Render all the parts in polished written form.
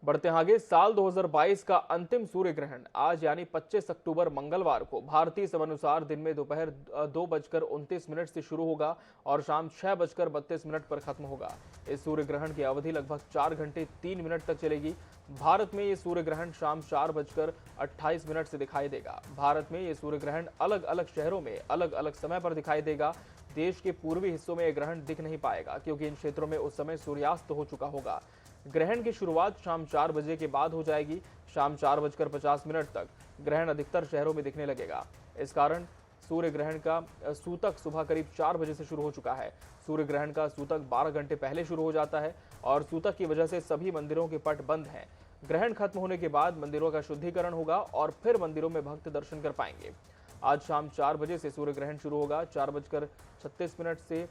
बढ़ते हैं आगे। साल 2022 का अंतिम सूर्य ग्रहण आज यानी 25 अक्टूबर मंगलवार को भारतीय समयानुसार दिन में दोपहर 2:29 से शुरू होगा और शाम 6:32 पर खत्म होगा। इस सूर्य ग्रहण की अवधि लगभग 4 घंटे 3 मिनट तक चलेगी। भारत में ये सूर्य ग्रहण शाम 4:28 से दिखाई देगा। भारत में ये सूर्य ग्रहण अलग अलग शहरों में अलग अलग समय पर दिखाई देगा। देश के पूर्वी हिस्सों में यह ग्रहण दिख नहीं पाएगा क्योंकि इन क्षेत्रों में उस समय सूर्यास्त हो चुका होगा। ग्रहण की शुरुआत शाम 4 बजे के बाद हो जाएगी। शाम 4:50 तक ग्रहण अधिकतर शहरों में दिखने लगेगा। इस कारण सूर्य ग्रहण का सूतक सुबह करीब 4 बजे से शुरू हो चुका है। सूर्य ग्रहण का सूतक 12 घंटे पहले शुरू हो जाता है और सूतक की वजह से सभी मंदिरों के पट बंद हैं। ग्रहण खत्म होने के बाद मंदिरों का शुद्धिकरण होगा और फिर मंदिरों में भक्त दर्शन कर पाएंगे। आज शाम 4 बजे से सूर्य ग्रहण शुरू होगा। 4:36 से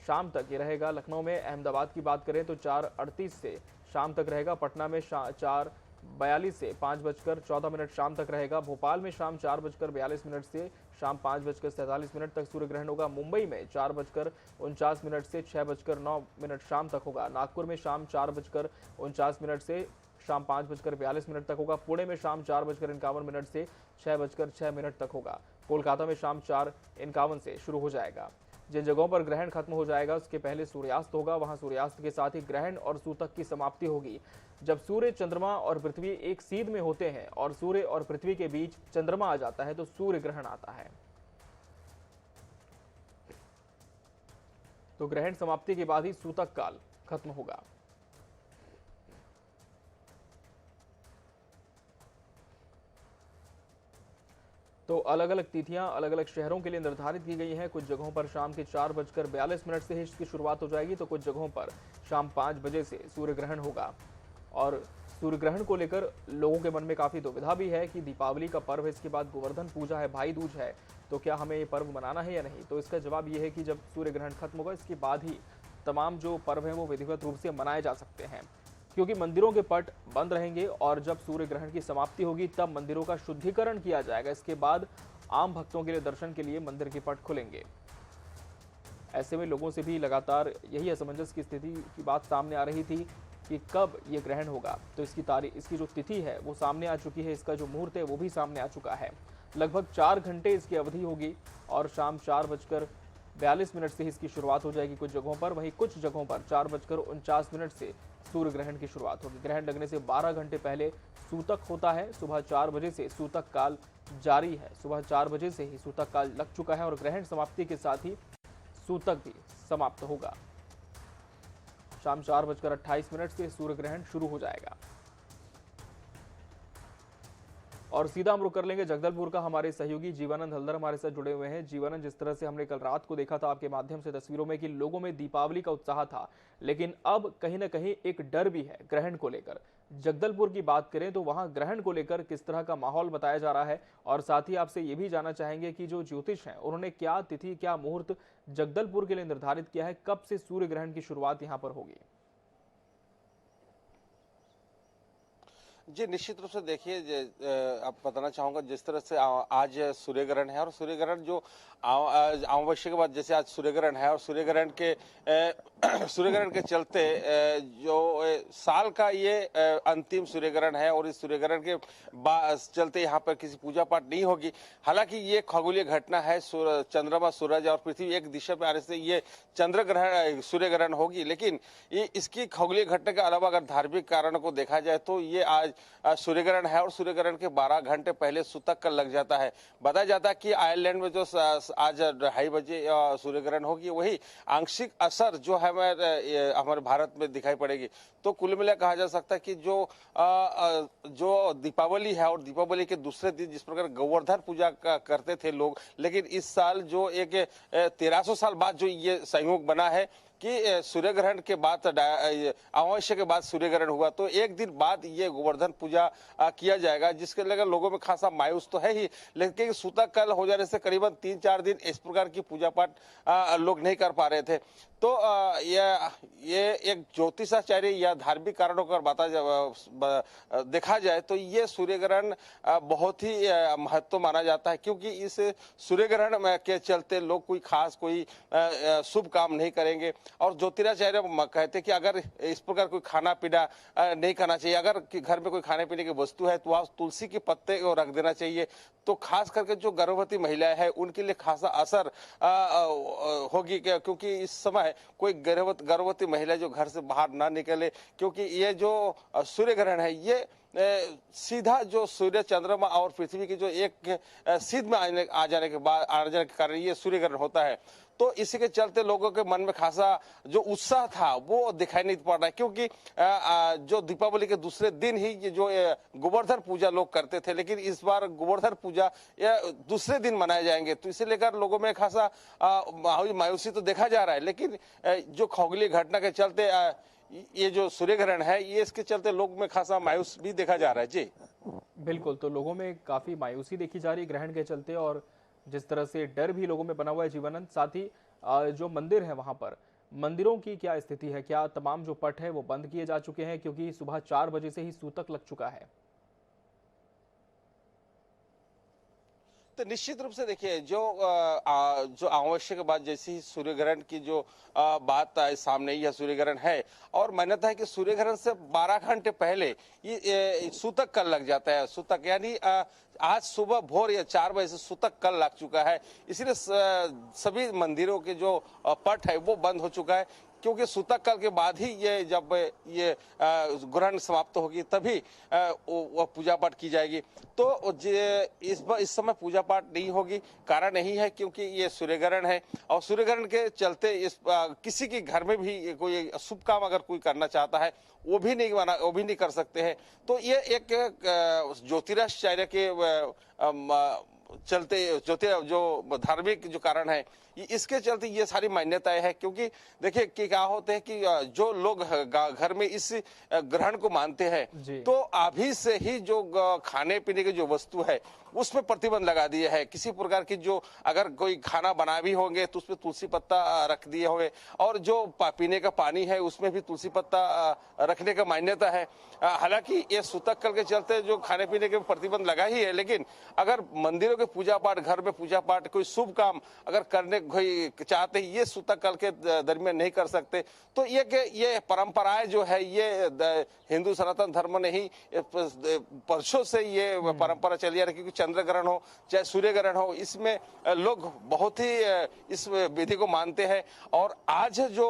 शाम तक ये रहेगा। लखनऊ में अहमदाबाद की बात करें तो 4:38 से शाम तक रहेगा। पटना में 4:42 से 5:14 शाम तक रहेगा। भोपाल में शाम 4:42 से शाम 5:47 तक सूर्य ग्रहण होगा। मुंबई में 4:49 से 6:09 शाम तक होगा। नागपुर में शाम 4:49 से शाम 5:42 तक होगा। पुणे में शाम 4:51 से 6:06 तक होगा। कोलकाता में शाम 4:51 से शुरू हो जाएगा। जिन जगहों पर ग्रहण खत्म हो जाएगा उसके पहले सूर्यास्त होगा, वहां सूर्यास्त के साथ ही ग्रहण और सूतक की समाप्ति होगी। जब सूर्य, चंद्रमा और पृथ्वी एक सीध में होते हैं और सूर्य और पृथ्वी के बीच चंद्रमा आ जाता है तो सूर्य ग्रहण आता है। तो ग्रहण समाप्ति के बाद ही सूतक काल खत्म होगा। तो अलग अलग तिथियां अलग अलग शहरों के लिए निर्धारित की गई हैं। कुछ जगहों पर शाम के 4:42 से इसकी शुरुआत हो जाएगी तो कुछ जगहों पर शाम 5 बजे से सूर्य ग्रहण होगा। और सूर्य ग्रहण को लेकर लोगों के मन में काफ़ी दुविधा भी है कि दीपावली का पर्व है, इसके बाद गोवर्धन पूजा है, भाई दूज है, तो क्या हमें ये पर्व मनाना है या नहीं। तो इसका जवाब ये है कि जब सूर्य ग्रहण खत्म होगा इसके बाद ही तमाम जो पर्व हैं वो विधिवत रूप से मनाए जा सकते हैं, क्योंकि मंदिरों के पट बंद रहेंगे और जब सूर्य ग्रहण की समाप्ति होगी तब मंदिरों का शुद्धिकरण किया जाएगा। इसके बाद आम भक्तों के लिए दर्शन के लिए मंदिर के पट खुलेंगे। ऐसे में लोगों से भी लगातार यही असमंजस की स्थिति की बात सामने आ रही थी कि कब ये ग्रहण होगा। तो इसकी जो तिथि है वो सामने आ चुकी है, इसका जो मुहूर्त है वो भी सामने आ चुका है। लगभग 4 घंटे इसकी अवधि होगी और शाम 4:42 से इसकी शुरुआत हो जाएगी कुछ जगहों पर। वहीं कुछ जगहों पर 4:49 से सूर्य ग्रहण की शुरुआत होगी। ग्रहण लगने से 12 घंटे पहले सूतक होता है। सुबह 4 बजे से सूतक काल जारी है। सुबह 4 बजे से ही सूतक काल लग चुका है और ग्रहण समाप्ति के साथ ही सूतक भी समाप्त होगा। शाम 4:28 से सूर्य ग्रहण शुरू हो जाएगा। और सीधा हम रुक कर लेंगे जगदलपुर का। हमारे सहयोगी जीवानंद हल्दर हमारे साथ जुड़े हुए हैं। जीवानंद, जिस तरह से हमने कल रात को देखा था आपके माध्यम से तस्वीरों में कि लोगों में दीपावली का उत्साह था, लेकिन अब कहीं ना कहीं एक डर भी है ग्रहण को लेकर। जगदलपुर की बात करें तो वहां ग्रहण को लेकर किस तरह का माहौल बताया जा रहा है, और साथ ही आपसे ये भी जानना चाहेंगे कि जो ज्योतिष हैं उन्होंने क्या तिथि, क्या मुहूर्त जगदलपुर के लिए निर्धारित किया है, कब से सूर्य ग्रहण की शुरुआत यहाँ पर होगी। जी, निश्चित रूप से देखिए, अब बताना चाहूँगा जिस तरह से आज सूर्य ग्रहण है और सूर्य ग्रहण जो अमावस्या के बाद जैसे आज सूर्य ग्रहण है और सूर्य ग्रहण के सूर्य ग्रहण के चलते साल का ये अंतिम सूर्य ग्रहण है और इस सूर्य ग्रहण के चलते यहाँ पर किसी पूजा पाठ नहीं होगी। हालांकि ये खगोलीय घटना है, चंद्रमा, सूरज और पृथ्वी एक दिशा पे आने से ये चंद्र ग्रहण सूर्य ग्रहण होगी, लेकिन ये इसकी खगोलीय घटना के अलावा अगर धार्मिक कारणों को देखा जाए तो ये आज सूर्य ग्रहण है और सूर्य ग्रहण के 12 घंटे पहले सूतक का लग जाता है। बताया जाता है कि आयरलैंड में जो आज 2:30 बजे सूर्य ग्रहण होगी वही आंशिक असर जो है हमारे भारत में दिखाई पड़ेगी। तो कुल मिला कहा जा सकता है कि जो दीपावली है और दीपावली के दूसरे दिन जिस प्रकार गोवर्धन पूजा करते थे लोग, लेकिन इस साल जो एक 1300 साल बाद जो ये संयोग बना है कि सूर्य ग्रहण के बाद अमावस्या के बाद सूर्य ग्रहण हुआ तो एक दिन बाद ये गोवर्धन पूजा किया जाएगा, जिसके लिए लोगों में खासा मायूस तो है ही, लेकिन सूतक काल हो जाने से करीबन 3-4 दिन इस प्रकार की पूजा पाठ लोग नहीं कर पा रहे थे। तो ये एक ज्योतिषाचार्य या धार्मिक कारणों का देखा जाए तो ये सूर्य ग्रहण बहुत ही महत्व माना जाता है, क्योंकि इस सूर्य ग्रहण के चलते लोग कोई खास कोई शुभ काम नहीं करेंगे। और ज्योतिराचार्य कहते कि अगर इस प्रकार कोई खाना पीना नहीं करना चाहिए, अगर घर में कोई खाने पीने की वस्तु है तो वहाँ तुलसी के पत्ते को रख देना चाहिए। तो खास करके जो गर्भवती महिलाएं हैं उनके लिए खासा असर होगी, क्योंकि इस समय कोई गर्भवती महिला जो घर से बाहर ना निकले, क्योंकि ये जो सूर्य ग्रहण है ये सीधा जो सूर्य, चंद्रमा और पृथ्वी की जो एक सीध में आ जाने के कारण ये सूर्य ग्रहण होता है। तो इसी के चलते लोगों के मन में खासा जो उत्साह था वो दिखाई नहीं पड़ रहा है, क्योंकि जो दीपावली के दूसरे दिन ही ये जो गोवर्धन पूजा लोग करते थे, लेकिन इस बार गोवर्धन पूजा दूसरे दिन मनाए जाएंगे। तो इसे लेकर लोगों में खासा मायूसी तो देखा जा रहा है, लेकिन जो खगोलीय घटना के चलते ये जो सूर्य ग्रहण है ये इसके चलते लोग में खासा मायूस भी देखा जा रहा है। जी बिल्कुल, तो लोगों में काफी मायूसी देखी जा रही है ग्रहण के चलते, और जिस तरह से डर भी लोगों में बना हुआ है जीवनानंद। साथ ही जो मंदिर है वहां पर, मंदिरों की क्या स्थिति है? क्या तमाम जो पट है वो बंद किए जा चुके हैं, क्योंकि सुबह 4 बजे से ही सूतक लग चुका है? तो निश्चित रूप से देखिए जो आवश्यक बात, जैसी ही सूर्य ग्रहण की जो बात सामने यह सूर्य ग्रहण है, और मान्यता है कि सूर्य ग्रहण से 12 घंटे पहले ये सूतक कल लग जाता है। सूतक यानी आज सुबह भोर या 4 बजे से सूतक कल लग चुका है, इसलिए सभी मंदिरों के जो पट है वो बंद हो चुका है, क्योंकि सूतक काल के बाद ही ये जब ये ग्रहण समाप्त होगी तभी वो पूजा पाठ की जाएगी। तो इस समय पूजा पाठ नहीं होगी, कारण यही है क्योंकि ये सूर्य ग्रहण है, और सूर्य ग्रहण के चलते किसी के घर में भी कोई शुभ काम अगर कोई करना चाहता है वो भी नहीं कर सकते हैं। तो ये एक ज्योतिराचार्य के चलते जो धार्मिक जो कारण है इसके चलते ये सारी मान्यताएं हैं। क्योंकि देखिए कि क्या होते हैं कि जो लोग घर में इस ग्रहण को मानते हैं तो अभी से ही जो खाने पीने की जो वस्तु है उसमें प्रतिबंध लगा दिया है। किसी प्रकार की जो अगर कोई खाना बना भी होंगे तो उसमें तुलसी पत्ता रख दिए होंगे, और जो पीने का पानी है उसमें भी तुलसी पत्ता रखने का मान्यता है। हालांकि ये सूतक कल के चलते जो खाने पीने के प्रतिबंध लगा ही है, लेकिन अगर मंदिरों के पूजा पाठ, घर में पूजा पाठ, कोई शुभ काम अगर करने कोई चाहते ये सूतक काल के दरमियान नहीं कर सकते। तो ये परंपराएं जो है ये हिंदू सनातन धर्म ने ही वर्षों से ये परंपरा चली आ रही है, क्योंकि चंद्र ग्रहण हो चाहे सूर्य ग्रहण हो इसमें लोग बहुत ही इस विधि को मानते हैं। और आज जो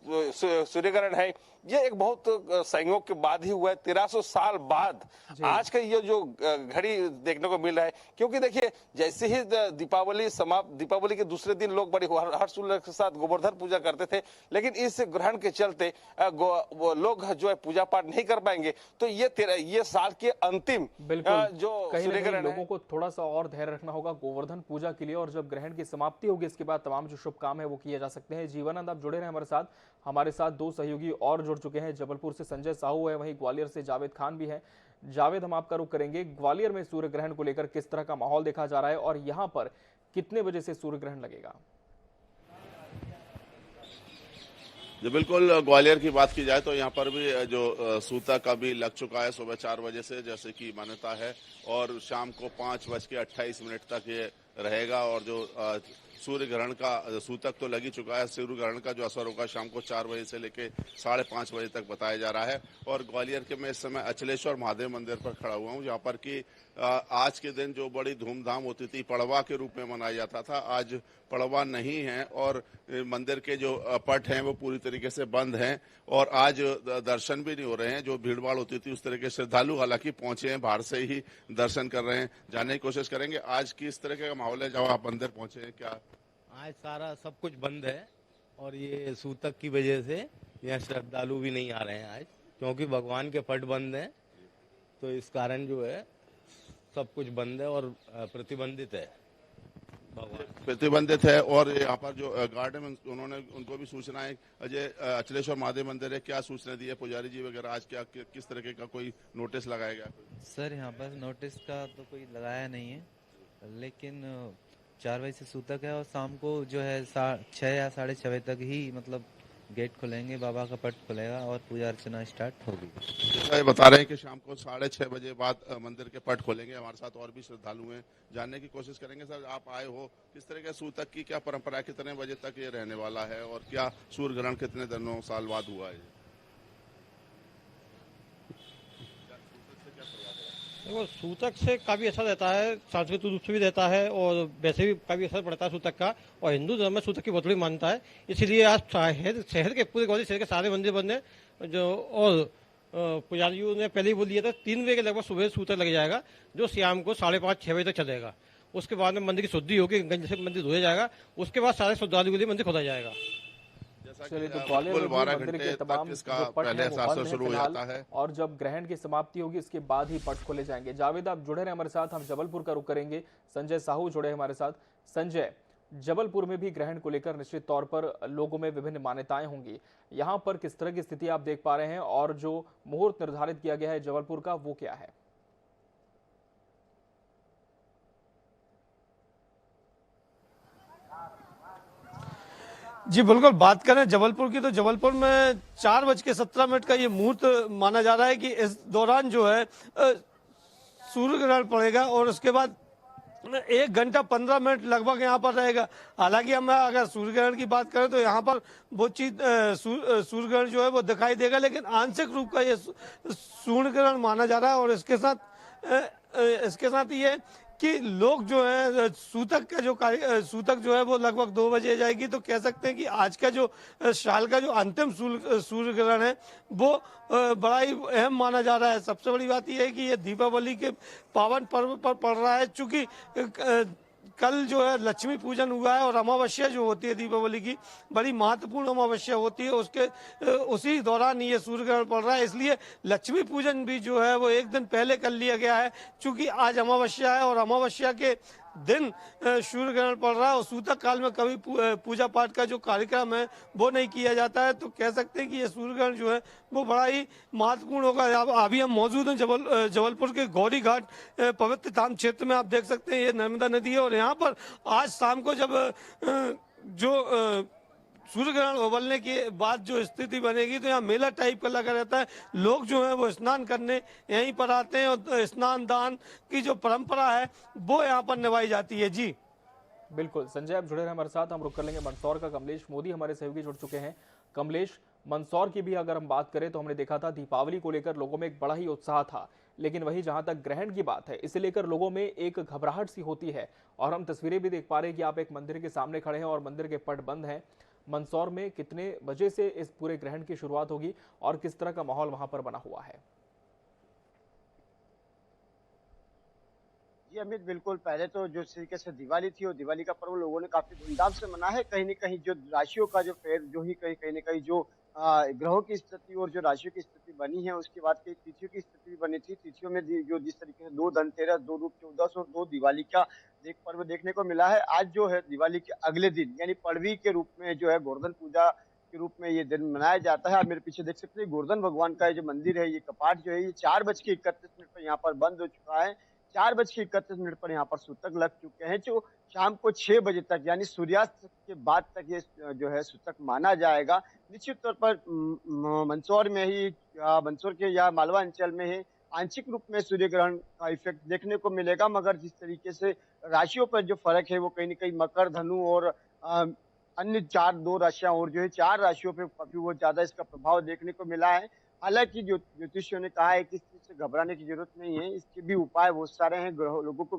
सूर्य ग्रहण है ये एक बहुत संयोग के बाद ही हुआ है, 1300 साल बाद आज का ये जो घड़ी देखने को मिल रहा है। क्योंकि देखिए जैसे ही दीपावली के दूसरे दिन लोग बड़ी हर्षोल्लास के साथ गोवर्धन पूजा करते थे, लेकिन इस ग्रहण के चलते लोग जो है पूजा पाठ नहीं कर पाएंगे। तो ये साल के अंतिम जो सूर्य ग्रहण, लोगों को थोड़ा सा और धैर्य रखना होगा गोवर्धन पूजा के लिए, और जब ग्रहण की समाप्ति होगी इसके बाद तमाम जो शुभ काम है वो किए जा सकते हैं। जीवनानंद, आप जुड़े रहे हमारे साथ 2 सहयोगी और जुड़ चुके हैं। जबलपुर से संजय साहू है, वहीं ग्वालियर से जावेद खान भी है। जावेद, हम आपका रुख करेंगे, ग्वालियर में सूर्य ग्रहण को लेकर किस तरह का माहौल देखा जा रहा है और यहां पर कितने बजे से सूर्य ग्रहण लगेगा? जो बिल्कुल ग्वालियर की बात की जाए तो यहाँ पर भी जो सूतक अभी लग चुका है सुबह 4 बजे से, जैसे कि मान्यता है, और शाम को 5:28 तक ये रहेगा। और जो सूर्य ग्रहण का सूतक तो लग ही चुका है, सूर्य ग्रहण का जो असर होगा शाम को 4 बजे से लेकर 5:30 बजे तक बताया जा रहा है। और ग्वालियर के मैं इस समय अचलेश्वर महादेव मंदिर पर खड़ा हुआ हूँ, जहाँ पर कि आज के दिन जो बड़ी धूमधाम होती थी पड़वा के रूप में मनाया जाता था, आज पड़वा नहीं है और मंदिर के जो पट हैं वो पूरी तरीके से बंद हैं, और आज दर्शन भी नहीं हो रहे हैं। जो भीड़ भाड़ होती थी उस तरह के श्रद्धालु हालांकि पहुंचे हैं, बाहर से ही दर्शन कर रहे हैं। जानने की कोशिश करेंगे आज किस तरह का माहौल है जब आप मंदिर पहुंचे हैं। क्या आज सारा सब कुछ बंद है, और ये सूतक की वजह से यहाँ श्रद्धालु भी नहीं आ रहे हैं आज, क्योंकि भगवान के पट बंद हैं। तो इस कारण जो है सब कुछ बंद है और प्रतिबंधित है, भगवान प्रतिबंधित है। और यहाँ पर जो गार्ड है उन्होंने उनको भी सूचनाएं, अजय अचलेश्वर महादेव मंदिर है, क्या सूचना दी है पुजारी जी वगैरह? आज क्या किस तरीके का कोई नोटिस लगाया गया? सर यहाँ पर नोटिस का तो कोई लगाया नहीं है, लेकिन 4 बजे से सूतक है और शाम को जो है 6 या 6:30 बजे तक ही मतलब गेट खुलेंगे, बाबा का पट खुलेगा और पूजा अर्चना स्टार्ट होगी। जैसा ये बता रहे हैं कि शाम को 6:30 बजे बाद मंदिर के पट खोलेंगे। हमारे साथ और भी श्रद्धालु हैं, जानने की कोशिश करेंगे। सर, आप आए हो, किस तरह के सूतक की क्या परंपरा है, कितने बजे तक ये रहने वाला है और क्या सूर्य ग्रहण कितने दिनों साल बाद हुआ है? देखो, सूतक से काफ़ी असर रहता है, सांस्कृतिक रूप से भी रहता है और वैसे भी काफ़ी असर पड़ता है सूतक का। और हिंदू धर्म में सूतक की बहुत बड़ी मान्यता है, इसीलिए आज शहर के पूरे ग्वालियर शहर के सारे मंदिर बंद हैं। जो और पुजारियों ने पहले ही बोल दिया था 3 बजे के लगभग सुबह सूतक लग जाएगा, जो शाम को 5:30-6 बजे तक चलेगा। उसके बाद में मंदिर की शुद्धि होगी, गंज से मंदिर धोया जाएगा, उसके बाद सारे श्रद्धालुओं के लिए मंदिर खोला जाएगा। चलिए, तो ग्वालियर में भी मंदिर के तमाम जो पट हैं वो बंद हैं शुरू हो फिलहाल, जाता है और जब ग्रहण की समाप्ति होगी इसके बाद ही पट खोले जाएंगे। जावेद, आप जुड़े रहे हमारे साथ, हम जबलपुर का रुख करेंगे। संजय साहू जुड़े हमारे साथ। संजय, जबलपुर में भी ग्रहण को लेकर निश्चित तौर पर लोगों में विभिन्न मान्यताएं होंगी, यहाँ पर किस तरह की स्थिति आप देख पा रहे हैं और जो मुहूर्त निर्धारित किया गया है जबलपुर का वो क्या है? जी बिल्कुल, बात करें जबलपुर की तो जबलपुर में 4:17 का ये मुहूर्त माना जा रहा है कि इस दौरान जो है सूर्य ग्रहण पड़ेगा और उसके बाद 1 घंटा 15 मिनट लगभग यहाँ पर रहेगा। हालांकि हम अगर सूर्य ग्रहण की बात करें तो यहाँ पर वो चीज सूर्य ग्रहण जो है वो दिखाई देगा, लेकिन आंशिक रूप का ये सूर्य ग्रहण माना जा रहा है। और इसके साथ ये कि लोग जो है सूतक जो है वो लगभग 2 बजे जाएगी, तो कह सकते हैं कि आज का जो साल का जो अंतिम सूर्य ग्रहण है वो बड़ा ही अहम माना जा रहा है। सबसे बड़ी बात यह है कि ये दीपावली के पावन पर्व पर पड़ रहा है, चूंकि कल जो है लक्ष्मी पूजन हुआ है और अमावस्या जो होती है दीपावली की बड़ी महत्वपूर्ण अमावस्या होती है, उसी दौरान ये सूर्य ग्रहण पड़ रहा है। इसलिए लक्ष्मी पूजन भी जो है वो 1 दिन पहले कर लिया गया है, चूंकि आज अमावस्या है और अमावस्या के दिन सूर्य ग्रहण पड़ रहा है और सूतक काल में कभी पूजा पाठ का जो कार्यक्रम है वो नहीं किया जाता है। तो कह सकते हैं कि ये सूर्य ग्रहण जो है वो बड़ा ही महत्वपूर्ण होगा। अभी हम मौजूद हैं जबलपुर के गौरी घाट पवित्र धाम क्षेत्र में। आप देख सकते हैं ये नर्मदा नदी है और यहाँ पर आज शाम को जब जो सूर्य ग्रहण उबलने के बाद जो स्थिति बनेगी तो यहाँ मेला टाइप का लगा रहता है। लोग जो है वो स्नान करने यहीं पर आते हैं और स्नान दान की जो परंपरा है वो यहाँ पर निभाई जाती है। जी बिल्कुल संजय, आप जुड़े रहे हमारे साथ, हम रुक कर लेंगे मंदसौर का। कमलेश मोदी हमारे सहयोगी जुड़ चुके हैं। कमलेश, मंदसौर की भी अगर हम बात करें तो हमने देखा था दीपावली को लेकर लोगों में एक बड़ा ही उत्साह था, लेकिन वहीं जहां तक ग्रहण की बात है इसे लेकर लोगों में एक घबराहट सी होती है। और हम तस्वीरें भी देख पा रहे हैं कि आप एक मंदिर के सामने खड़े हैं और मंदिर के पट बंद हैं। मंदसौर में कितने बजे से इस पूरे ग्रहण की शुरुआत होगी और किस तरह का माहौल वहां पर बना हुआ है? जी अमित, बिल्कुल। पहले तो जो तरीके से दिवाली थी और दिवाली का पर्व लोगों ने काफी धूमधाम से मना है। कहीं न कहीं जो राशियों का जो फेर जो ही कहीं न कहीं जो ग्रहों की स्थिति और जो राशियों की स्थिति बनी है, उसके बाद कई तिथियों की स्थिति भी बनी थी। तिथियों में जो जिस तरीके से 2 धनतेरस, 2 रूप चौदस और 2 दिवाली का पर्व देखने को मिला है। आज जो है दिवाली के अगले दिन यानी पड़वी के रूप में जो है गोवर्धन पूजा के रूप में ये दिन मनाया जाता है। आप मेरे पीछे देख सकते हैं गोवर्धन भगवान का ये जो मंदिर है, ये कपाट जो है ये 4:31 पर यहाँ पर बंद हो चुका है। 4:31 पर यहाँ पर सूतक लग चुके हैं, जो शाम को 6 बजे तक यानी सूर्यास्त के बाद तक ये जो है सूतक माना जाएगा। निश्चित तौर पर मंदसौर में ही मंदसौर के या मालवा अंचल में ही आंशिक रूप में सूर्य ग्रहण का इफेक्ट देखने को मिलेगा, मगर जिस तरीके से राशियों पर जो फर्क है वो कहीं न कहीं मकर, धनु और अन्य 2 राशियां और जो है 4 राशियों पे काफी वो ज्यादा इसका प्रभाव देखने को मिला है। हालांकि ज्योतिषियों ने कहा है कि इस चीज से घबराने की जरूरत नहीं है, इसके भी उपाय बहुत सारे हैं। लोगों को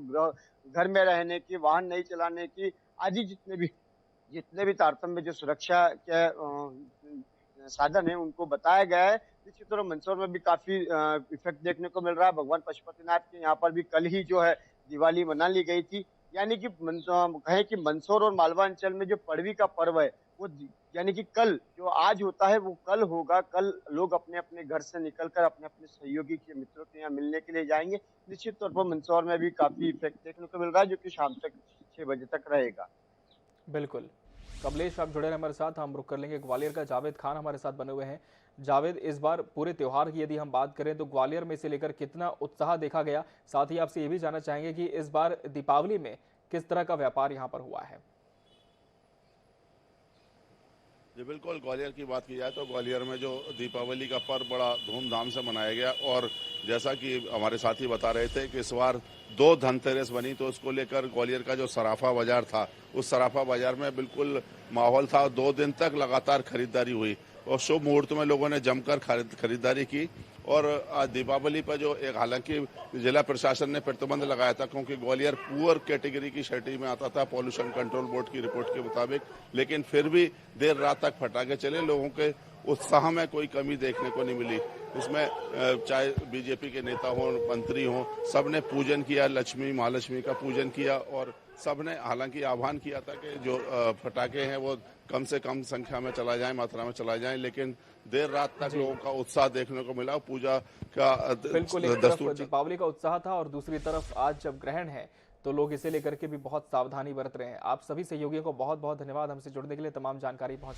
घर में रहने की, वाहन नहीं चलाने की आदि जितने भी तारतम्य जो सुरक्षा के साधन है उनको बताया गया है। निश्चित तौर पर मंदसौर में भी काफी इफेक्ट देखने को मिल रहा है। भगवान पशुपतिनाथ के यहाँ पर भी कल ही जो है दिवाली मना ली गई थी। यानी कि कहें कि मंदसौर और मालवा अंचल में जो पड़वी का पर्व है वो यानी कि कल जो आज होता है वो कल होगा। कल लोग अपने अपने घर से निकलकर अपने अपने सहयोगी के मित्रों के यहाँ मिलने के लिए जाएंगे। निश्चित तौर पर मंदसौर में भी काफी इफेक्ट देखने को मिल रहा है, जो कि शाम तक 6 बजे तक रहेगा। बिल्कुल कमलेश, आप जुड़े रहे हमारे साथ, हम रुक कर लेंगे ग्वालियर का। जावेद खान हमारे साथ बने हुए हैं। जावेद, इस बार पूरे त्योहार की यदि हम बात करें तो ग्वालियर में इसे लेकर कितना उत्साह देखा गया? साथ ही आपसे ये भी जानना चाहेंगे कि इस बार दीपावली में किस तरह का व्यापार यहाँ पर हुआ है? जी बिल्कुल, ग्वालियर की बात की जाए तो ग्वालियर में जो दीपावली का पर्व बड़ा धूमधाम से मनाया गया और जैसा कि हमारे साथी बता रहे थे कि इस बार 2 धनतेरस बनी, तो उसको लेकर ग्वालियर का जो सराफा बाजार था, उस सराफा बाजार में बिल्कुल माहौल था। 2 दिन तक लगातार खरीदारी हुई और शुभ मुहूर्त में लोगों ने जमकर खरीदारी की। और आज दीपावली पर जो एक, हालांकि जिला प्रशासन ने प्रतिबंध लगाया था क्योंकि ग्वालियर पुअर कैटेगरी की श्रेणी में आता था पॉल्यूशन कंट्रोल बोर्ड की रिपोर्ट के मुताबिक, लेकिन फिर भी देर रात तक पटाखे चले। लोगों के उत्साह में कोई कमी देखने को नहीं मिली। इसमें चाहे बीजेपी के नेता हों, मंत्री हों, सबने पूजन किया, लक्ष्मी महालक्ष्मी का पूजन किया और सबने हालांकि आह्वान किया था कि जो पटाखे हैं वो कम से कम संख्या में चला जाए, मात्रा में चला जाए, लेकिन देर रात तक लोगों का उत्साह देखने को मिला। पूजा का बिल्कुल, एक तरफ दीपावली का उत्साह था और दूसरी तरफ आज जब ग्रहण है तो लोग इसे लेकर के भी बहुत सावधानी बरत रहे हैं। आप सभी सहयोगियों को बहुत बहुत धन्यवाद हमसे जुड़ने के लिए, तमाम जानकारी पहुंच